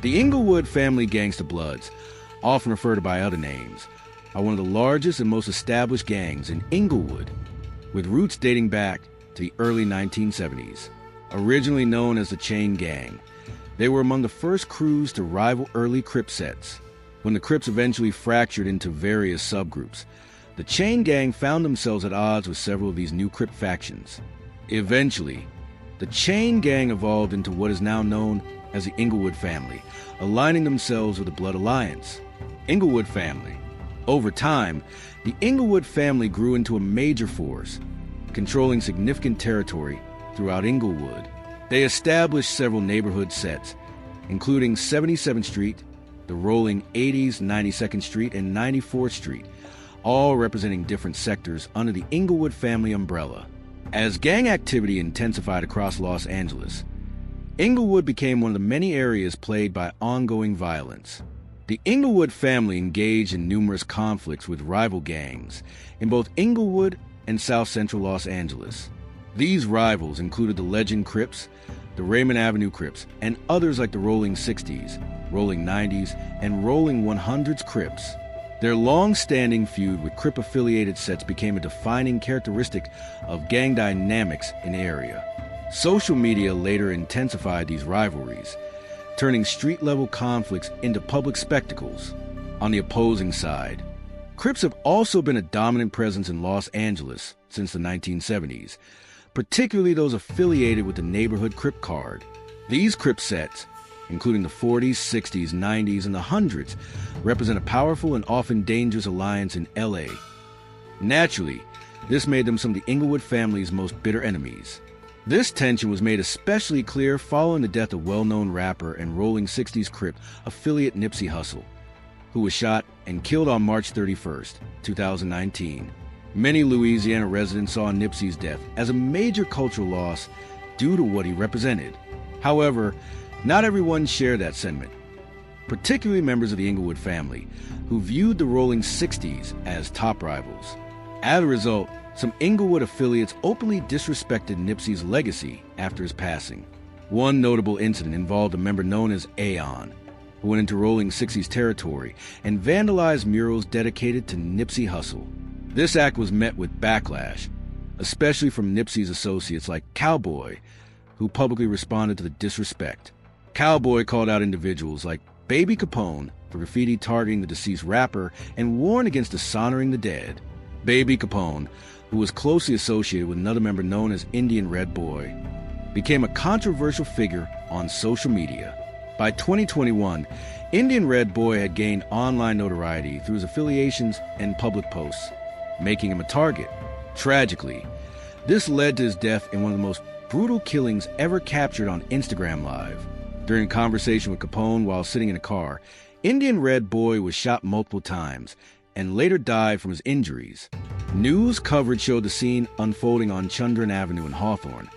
The Inglewood Family Gangster Bloods, often referred to by other names, are one of the largest and most established gangs in Inglewood, with roots dating back to the early 1970s. Originally known as the Chain Gang, they were among the first crews to rival early Crip sets. When the Crips eventually fractured into various subgroups, the Chain Gang found themselves at odds with several of these new Crip factions. Eventually, the Chain Gang evolved into what is now known as the Inglewood Family, aligning themselves with the Blood Alliance. Inglewood Family. Over time, the Inglewood Family grew into a major force, controlling significant territory throughout Inglewood. They established several neighborhood sets, including 77th Street, the rolling 80s, 92nd Street, and 94th Street, all representing different sectors under the Inglewood Family umbrella. As gang activity intensified across Los Angeles, Inglewood became one of the many areas plagued by ongoing violence. The Inglewood family engaged in numerous conflicts with rival gangs in both Inglewood and South Central Los Angeles. These rivals included the legend Crips, the Raymond Avenue Crips, and others like the Rolling 60s, Rolling 90s, and Rolling 100s Crips. Their long-standing feud with Crip-affiliated sets became a defining characteristic of gang dynamics in the area. Social media later intensified these rivalries, turning street-level conflicts into public spectacles. On the opposing side, Crips have also been a dominant presence in Los Angeles since the 1970s, particularly those affiliated with the neighborhood Crip card. These Crip sets, including the 40s, 60s, 90s, and the 100s, represent a powerful and often dangerous alliance in LA. Naturally, this made them some of the Inglewood family's most bitter enemies. This tension was made especially clear following the death of well-known rapper and Rolling 60s Crip affiliate Nipsey Hussle, who was shot and killed on March 31st, 2019. Many Louisiana residents saw Nipsey's death as a major cultural loss due to what he represented. However, not everyone shared that sentiment, particularly members of the Inglewood family, who viewed the Rolling 60s as top rivals. As a result, some Inglewood affiliates openly disrespected Nipsey's legacy after his passing. One notable incident involved a member known as Aeon, who went into Rolling 60s territory and vandalized murals dedicated to Nipsey Hussle. This act was met with backlash, especially from Nipsey's associates like Cowboy, who publicly responded to the disrespect. Cowboy called out individuals like Baby Capone for graffiti targeting the deceased rapper and warned against dishonoring the dead. Baby Capone, who was closely associated with another member known as Indian Red Boy, became a controversial figure on social media. By 2021, Indian Red Boy had gained online notoriety through his affiliations and public posts, making him a target. Tragically, this led to his death in one of the most brutal killings ever captured on Instagram Live. During a conversation with Capone while sitting in a car, Indian Red Boy was shot multiple times and later died from his injuries. News coverage showed the scene unfolding on Chundran Avenue in Hawthorne,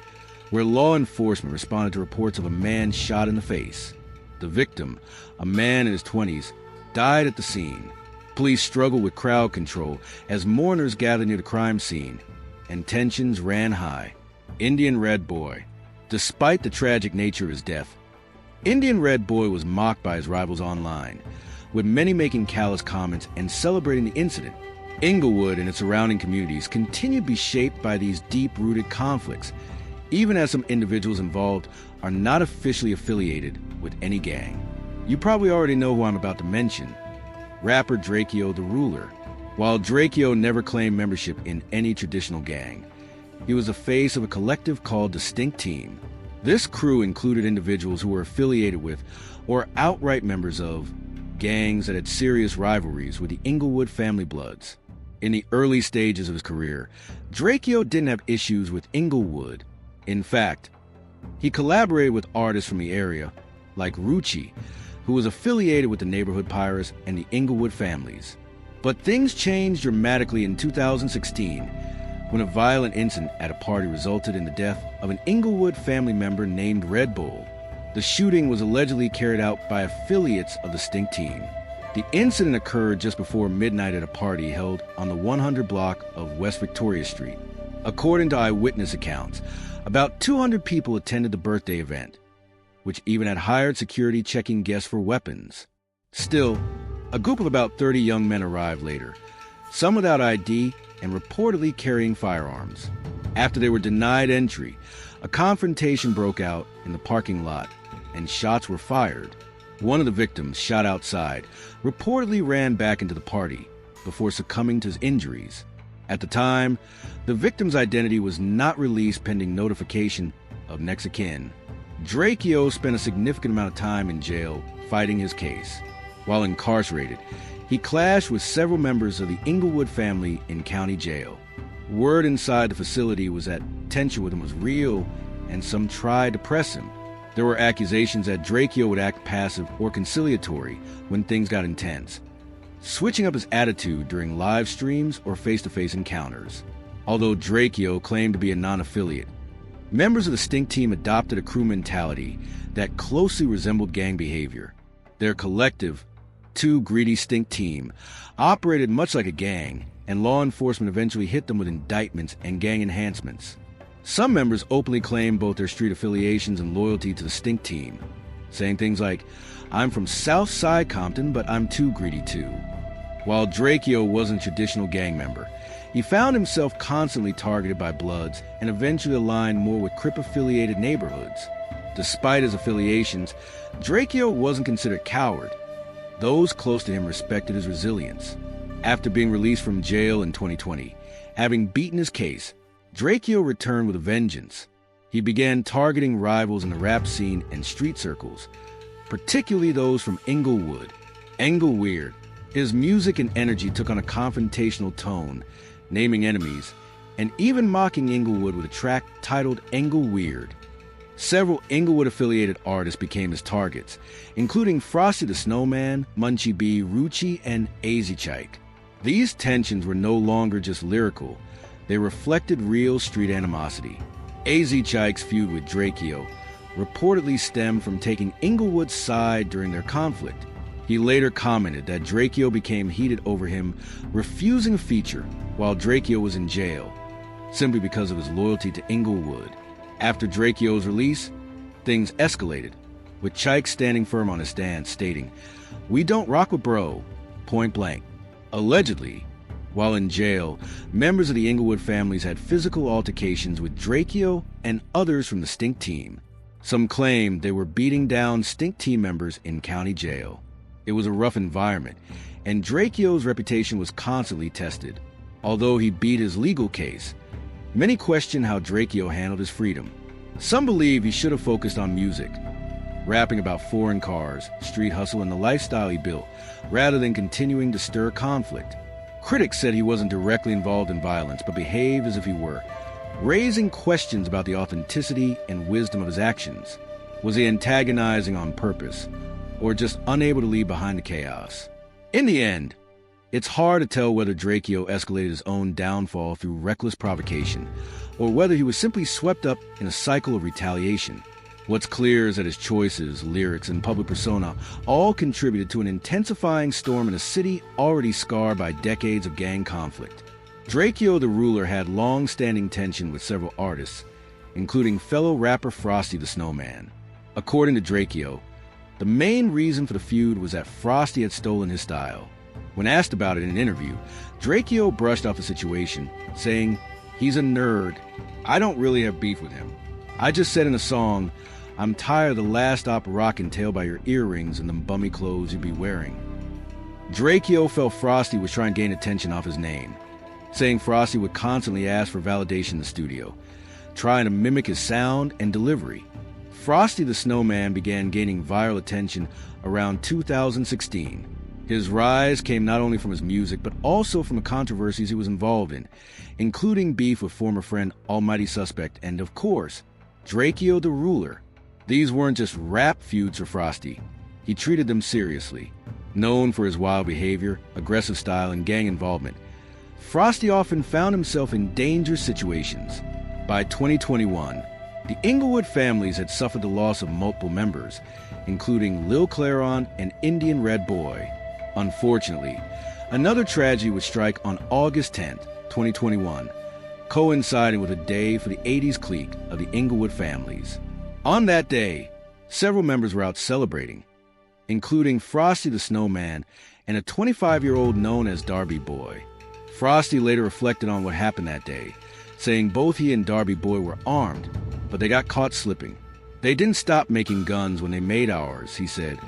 where law enforcement responded to reports of a man shot in the face. The victim, a man in his 20s, died at the scene. Police struggled with crowd control as mourners gathered near the crime scene, and tensions ran high. Indian Red Boy. Despite the tragic nature of his death, Indian Red Boy was mocked by his rivals online, with many making callous comments and celebrating the incident. Inglewood and its surrounding communities continue to be shaped by these deep-rooted conflicts, even as some individuals involved are not officially affiliated with any gang. You probably already know who I'm about to mention, rapper Drakeo the Ruler. While Drakeo never claimed membership in any traditional gang, he was the face of a collective called Distinct Team. This crew included individuals who were affiliated with or outright members of gangs that had serious rivalries with the Inglewood Family Bloods. In the early stages of his career, Drakeo didn't have issues with Inglewood. In fact, he collaborated with artists from the area, like Rucci, who was affiliated with the Neighborhood Pirates and the Inglewood families. But things changed dramatically in 2016, when a violent incident at a party resulted in the death of an Inglewood family member named Red Bull. The shooting was allegedly carried out by affiliates of the Distinct Team. The incident occurred just before midnight at a party held on the 100 block of West Victoria Street. According to eyewitness accounts, about 200 people attended the birthday event, which even had hired security checking guests for weapons. Still, a group of about 30 young men arrived later, some without ID and reportedly carrying firearms. After they were denied entry, a confrontation broke out in the parking lot, and shots were fired. One of the victims, shot outside, reportedly ran back into the party before succumbing to his injuries. At the time, the victim's identity was not released pending notification of next of kin. Dracio spent a significant amount of time in jail fighting his case. While incarcerated, he clashed with several members of the Inglewood family in county jail. Word inside the facility was that tension with him was real, and some tried to press him. There were accusations that Dracio would act passive or conciliatory when things got intense, switching up his attitude during live streams or face-to-face encounters. Although Dracio claimed to be a non-affiliate, members of the Stink team adopted a crew mentality that closely resembled gang behavior. Their collective, Too Greedy Stink team operated much like a gang, and law enforcement eventually hit them with indictments and gang enhancements. Some members openly claimed both their street affiliations and loyalty to the Stink team, saying things like, "I'm from South Side Compton, but I'm too greedy too." While Dracio wasn't a traditional gang member, he found himself constantly targeted by Bloods and eventually aligned more with Crip-affiliated neighborhoods. Despite his affiliations, Dracio wasn't considered a coward. Those close to him respected his resilience. After being released from jail in 2020, having beaten his case, Dracio returned with a vengeance. He began targeting rivals in the rap scene and street circles, particularly those from Inglewood. Engleweird. His music and energy took on a confrontational tone, naming enemies, and even mocking Inglewood with a track titled Engleweird. Several Inglewood-affiliated artists became his targets, including Frosty the Snowman, Munchie B, Rucci, and Azzychike. These tensions were no longer just lyrical. They reflected real street animosity. Azzychike's feud with Dracio reportedly stemmed from taking Inglewood's side during their conflict. He later commented that Dracio became heated over him refusing a feature while Dracio was in jail, simply because of his loyalty to Inglewood. After Dracio's release, things escalated, with Chike standing firm on his stance, stating, "We don't rock with bro," point blank. Allegedly, while in jail, members of the Inglewood families had physical altercations with Dracio and others from the Stink team. Some claimed they were beating down Stink team members in county jail. It was a rough environment, and Dracio's reputation was constantly tested. Although he beat his legal case, many question how Dracio handled his freedom. Some believe he should have focused on music, rapping about foreign cars, street hustle, and the lifestyle he built, rather than continuing to stir conflict. Critics said he wasn't directly involved in violence, but behaved as if he were, raising questions about the authenticity and wisdom of his actions. Was he antagonizing on purpose, or just unable to leave behind the chaos? In the end, it's hard to tell whether Dracio escalated his own downfall through reckless provocation, or whether he was simply swept up in a cycle of retaliation. What's clear is that his choices, lyrics, and public persona all contributed to an intensifying storm in a city already scarred by decades of gang conflict. Dracio the Ruler had long-standing tension with several artists, including fellow rapper Frosty the Snowman. According to Dracio, the main reason for the feud was that Frosty had stolen his style. When asked about it in an interview, Dracio brushed off the situation, saying, "He's a nerd. I don't really have beef with him. I just said in a song, I'm tired of the last op rockin' tail by your earrings and them bummy clothes you be wearing." Dracio felt Frosty was trying to gain attention off his name, saying Frosty would constantly ask for validation in the studio, trying to mimic his sound and delivery. Frosty the Snowman began gaining viral attention around 2016. His rise came not only from his music, but also from the controversies he was involved in, including beef with former friend Almighty Suspect and, of course, Dracio the Ruler. These weren't just rap feuds for Frosty. He treated them seriously. Known for his wild behavior, aggressive style, and gang involvement, Frosty often found himself in dangerous situations. By 2021, the Inglewood families had suffered the loss of multiple members, including Lil Claron and Indian Red Boy. Unfortunately, another tragedy would strike on August 10th, 2021, coinciding with a day for the 80s clique of the Inglewood families. On that day, Several members were out celebrating, including Frosty the Snowman and a 25-year-old known as Darby Boy. Frosty later reflected on what happened that day, saying both he and Darby Boy were armed, but they got caught slipping. They didn't stop making guns when they made ours, he said,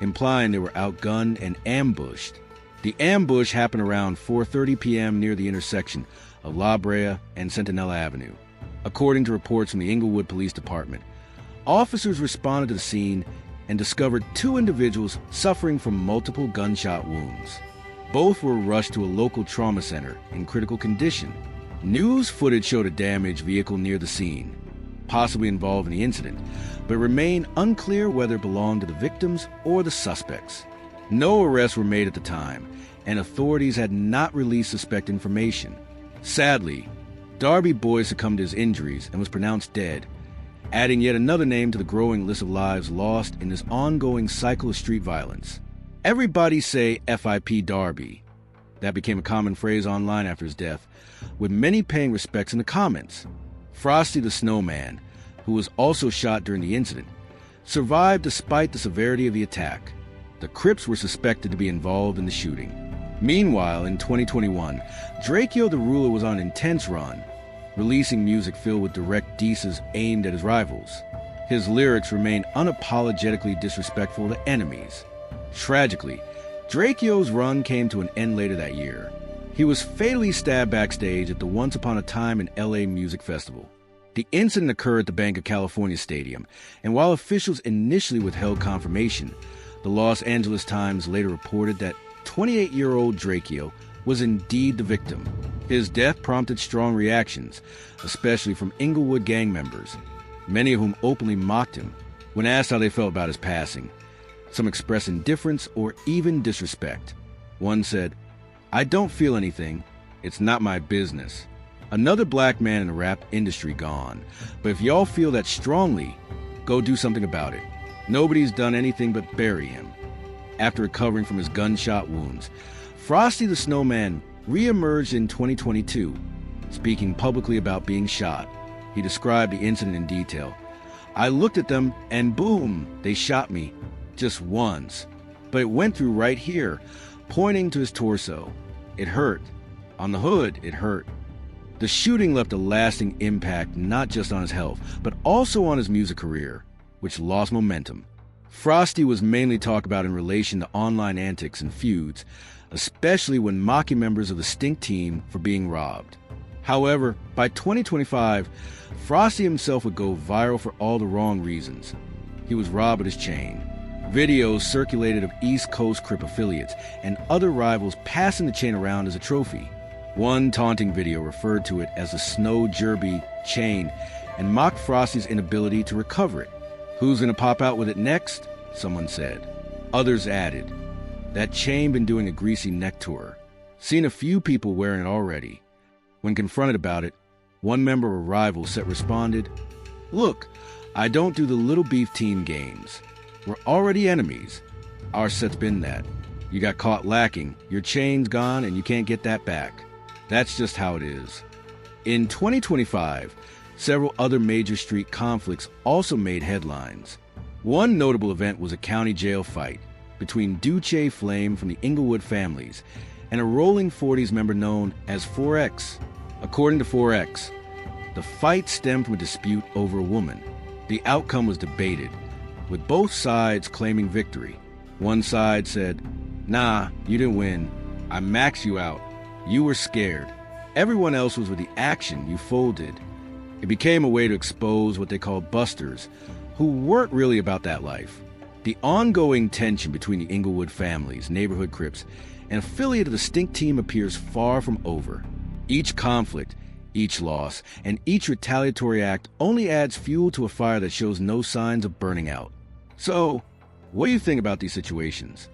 implying they were outgunned and ambushed. The ambush happened around 4:30 p.m. near the intersection of La Brea and Centinela Avenue. According to reports from the Inglewood Police Department, officers responded to the scene and discovered two individuals suffering from multiple gunshot wounds. Both were rushed to a local trauma center in critical condition. News footage showed a damaged vehicle near the scene, possibly involved in the incident, but it remained unclear whether it belonged to the victims or the suspects. No arrests were made at the time, and authorities had not released suspect information. Sadly, Darby Boy succumbed to his injuries and was pronounced dead, adding yet another name to the growing list of lives lost in this ongoing cycle of street violence. Everybody say FIP Darby. That became a common phrase online after his death, with many paying respects in the comments. Frosty the Snowman, who was also shot during the incident, survived despite the severity of the attack. The Crips were suspected to be involved in the shooting. Meanwhile, in 2021, Drakeo the Ruler was on an intense run, releasing music filled with direct disses aimed at his rivals. His lyrics remained unapologetically disrespectful to enemies. Tragically, Drakeo's run came to an end later that year. He was fatally stabbed backstage at the Once Upon a Time in LA Music Festival. The incident occurred at the Banc of California Stadium, and while officials initially withheld confirmation, the Los Angeles Times later reported that 28-year-old Drakeo was indeed the victim. His death prompted strong reactions, especially from Inglewood gang members, many of whom openly mocked him. When asked how they felt about his passing, some expressed indifference or even disrespect. One said, "I don't feel anything. It's not my business." Another black man in the rap industry gone. But if y'all feel that strongly, go do something about it. Nobody's done anything but bury him. After recovering from his gunshot wounds, Frosty the Snowman re-emerged in 2022, speaking publicly about being shot. He described the incident in detail. "I looked at them and boom, they shot me. Just once. But it went through right here," pointing to his torso. "It hurt. On the hood, it hurt." The shooting left a lasting impact not just on his health, but also on his music career, which lost momentum. Frosty was mainly talked about in relation to online antics and feuds, especially when mocking members of the Stink team for being robbed. However, by 2025, Frosty himself would go viral for all the wrong reasons. He was robbed of his chain. Videos circulated of East Coast Crip affiliates and other rivals passing the chain around as a trophy. One taunting video referred to it as a snow derby chain and mocked Frosty's inability to recover it. "Who's gonna pop out with it next?" someone said. Others added, "That chain been doing a greasy neck tour. Seen a few people wearing it already." When confronted about it, one member of a rival set responded, "Look, I don't do the Little Beef team games. We're already enemies. Our set's been that. You got caught lacking, your chain's gone, and you can't get that back. That's just how it is." In 2025, several other major street conflicts also made headlines. One notable event was a county jail fight between Duce Flame from the Inglewood families and a Rolling 40s member known as 4X. According to 4X, the fight stemmed from a dispute over a woman. The outcome was debated, with both sides claiming victory. One side said, "Nah, you didn't win. I maxed you out. You were scared. Everyone else was with the action. You folded." It became a way to expose what they called busters, who weren't really about that life. The ongoing tension between the Inglewood families, neighborhood Crips, and affiliate of the Stink team appears far from over. Each conflict, each loss, and each retaliatory act only adds fuel to a fire that shows no signs of burning out. So, what do you think about these situations?